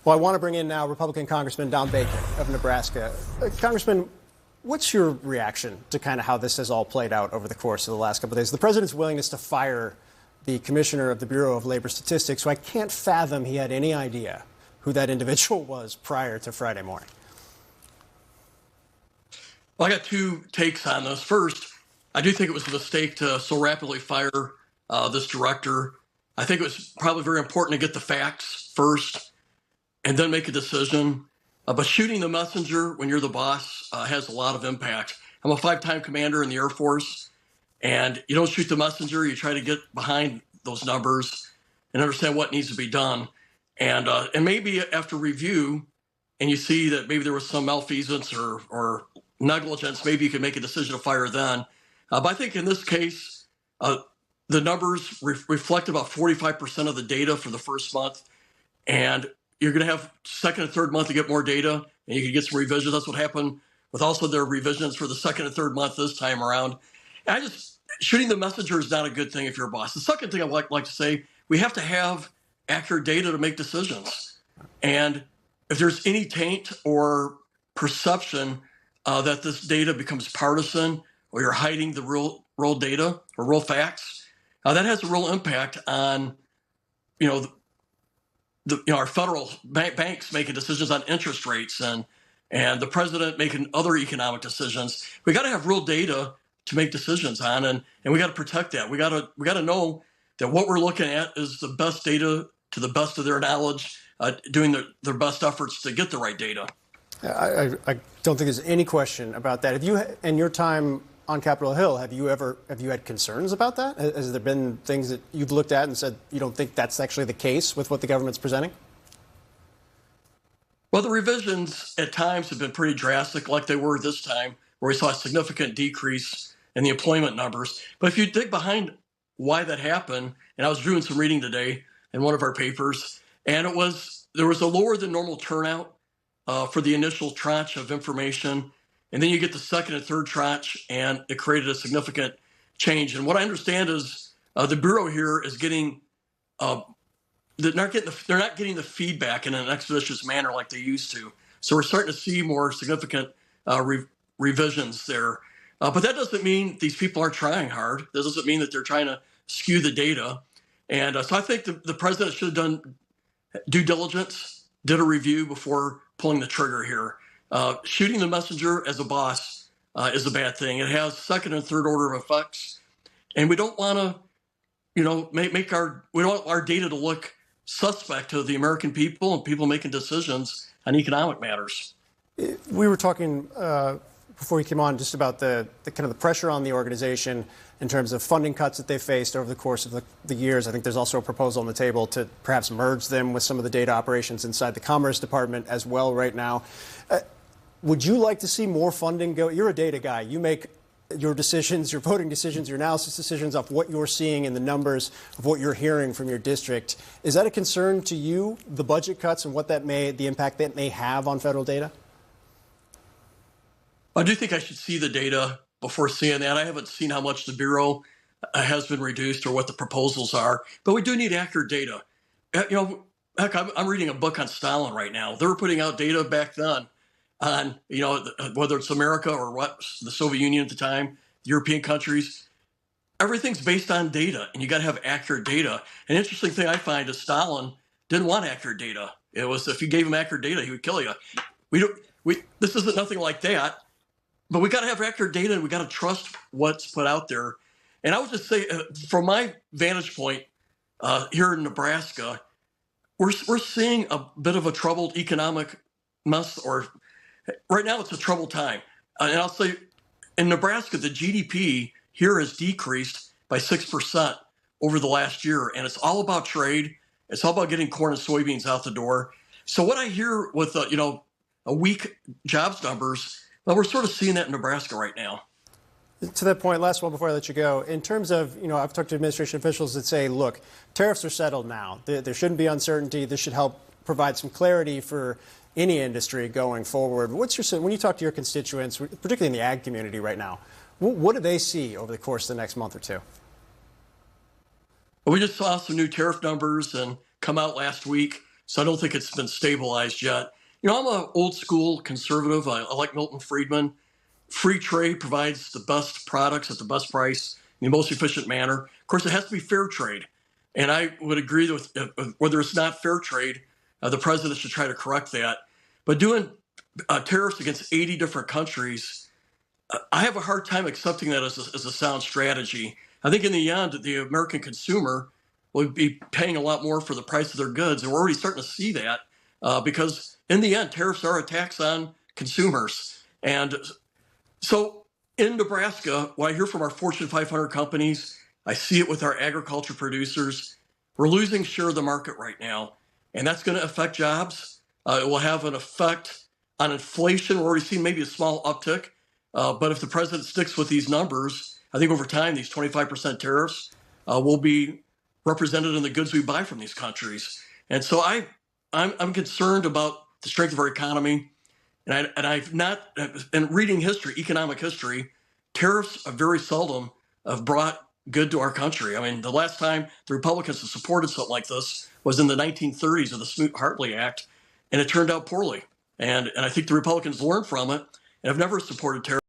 Well, I want to bring in now Republican Congressman Don Bacon of Nebraska. Congressman, what's your reaction to kind of how this has all played out over the course of the last couple of days? The president's willingness to fire the commissioner of the Bureau of Labor Statistics, so I can't fathom he had any idea who that individual was prior to Friday morning. Well, I got two takes on this. First, I do think it was a mistake to so rapidly fire this director. I think it was probably very important to get the facts first and then make a decision. But shooting the messenger when you're the boss has a lot of impact. I'm a 5-time commander in the Air Force, and you don't shoot the messenger. You try to get behind those numbers and understand what needs to be done. And maybe after review, and you see that maybe there was some malfeasance or negligence, maybe you can make a decision to fire then. But I think in this case, the numbers reflect about 45% of the data for the first month, and you're going to have second and third month to get more data, and you can get some revisions. That's what happened with also their revisions for the second and third month this time around. And shooting the messenger is not a good thing if you're a boss. The second thing I'd like to say, we have to have accurate data to make decisions. And if there's any taint or perception that this data becomes partisan or you're hiding the real data or real facts, that has a real impact on, our federal banks making decisions on interest rates and the president making other economic decisions. We got to have real data to make decisions on, and we got to protect that. We got to know that what we're looking at is the best data to the best of their knowledge, doing their best efforts to get the right data. I don't think there's any question about that. Have you, in your time on Capitol Hill, have you had concerns about that? Has there been things that you've looked at and said you don't think that's actually the case with what the government's presenting? Well, the revisions at times have been pretty drastic, like they were this time, where we saw a significant decrease in the employment numbers. But if you dig behind why that happened, and I was doing some reading today in one of our papers, and there was a lower than normal turnout for the initial tranche of information. And then you get the second and third tranche, and it created a significant change. And what I understand is the Bureau here is getting, they're not getting the feedback in an expeditious manner like they used to. So we're starting to see more significant revisions there. But that doesn't mean these people aren't trying hard. That doesn't mean that they're trying to skew the data. And so I think the president should have done due diligence, did a review before pulling the trigger here. Shooting the messenger as a boss is a bad thing. It has second and third order of effects, and we don't want to, make our data to look suspect to the American people and people making decisions on economic matters. We were talking before you came on just about the kind of the pressure on the organization in terms of funding cuts that they faced over the course of the years. I think there's also a proposal on the table to perhaps merge them with some of the data operations inside the Commerce Department as well right now. Would you like to see more funding go? You're a data guy. You make your decisions, your voting decisions, your analysis decisions off what you're seeing in the numbers of what you're hearing from your district. Is that a concern to you, the budget cuts and the impact that may have on federal data? I do think I should see the data before seeing that. I haven't seen how much the Bureau has been reduced or what the proposals are, but we do need accurate data. Heck, I'm reading a book on Stalin right now. They were putting out data back then on, whether it's America or what, the Soviet Union at the time, the European countries. Everything's based on data, and you got to have accurate data. An interesting thing I find is Stalin didn't want accurate data. It was if you gave him accurate data, he would kill you. This isn't nothing like that. But we got to have accurate data, and we got to trust what's put out there. And I would just say, from my vantage point here in Nebraska, we're seeing a bit of a troubled economic mess, or right now it's a troubled time. And I'll say, in Nebraska, the GDP here has decreased by 6% over the last year, and it's all about trade. It's all about getting corn and soybeans out the door. So what I hear with a weak jobs numbers. Well, we're sort of seeing that in Nebraska right now. To that point, last one before I let you go. In terms of, I've talked to administration officials that say, look, tariffs are settled now. There shouldn't be uncertainty. This should help provide some clarity for any industry going forward. When you talk to your constituents, particularly in the ag community right now, what do they see over the course of the next month or two? Well, we just saw some new tariff numbers and come out last week. So I don't think it's been stabilized yet. I'm an old school conservative. I like Milton Friedman. Free trade provides the best products at the best price in the most efficient manner. Of course, it has to be fair trade. And I would agree with whether it's not fair trade, the president should try to correct that. But doing tariffs against 80 different countries, I have a hard time accepting that as a sound strategy. I think in the end, the American consumer will be paying a lot more for the price of their goods. And we're already starting to see that because in the end, tariffs are a tax on consumers. And so in Nebraska, what I hear from our Fortune 500 companies, I see it with our agriculture producers. We're losing share of the market right now, and that's going to affect jobs. It will have an effect on inflation. We're already seeing maybe a small uptick, but if the president sticks with these numbers, I think over time, these 25% tariffs will be represented in the goods we buy from these countries. And so I'm concerned about the strength of our economy. And I've not, in reading history, economic history, tariffs have very seldom have brought good to our country. I mean, the last time the Republicans have supported something like this was in the 1930s with the Smoot-Hartley Act, and it turned out poorly. And I think the Republicans learned from it and have never supported tariffs.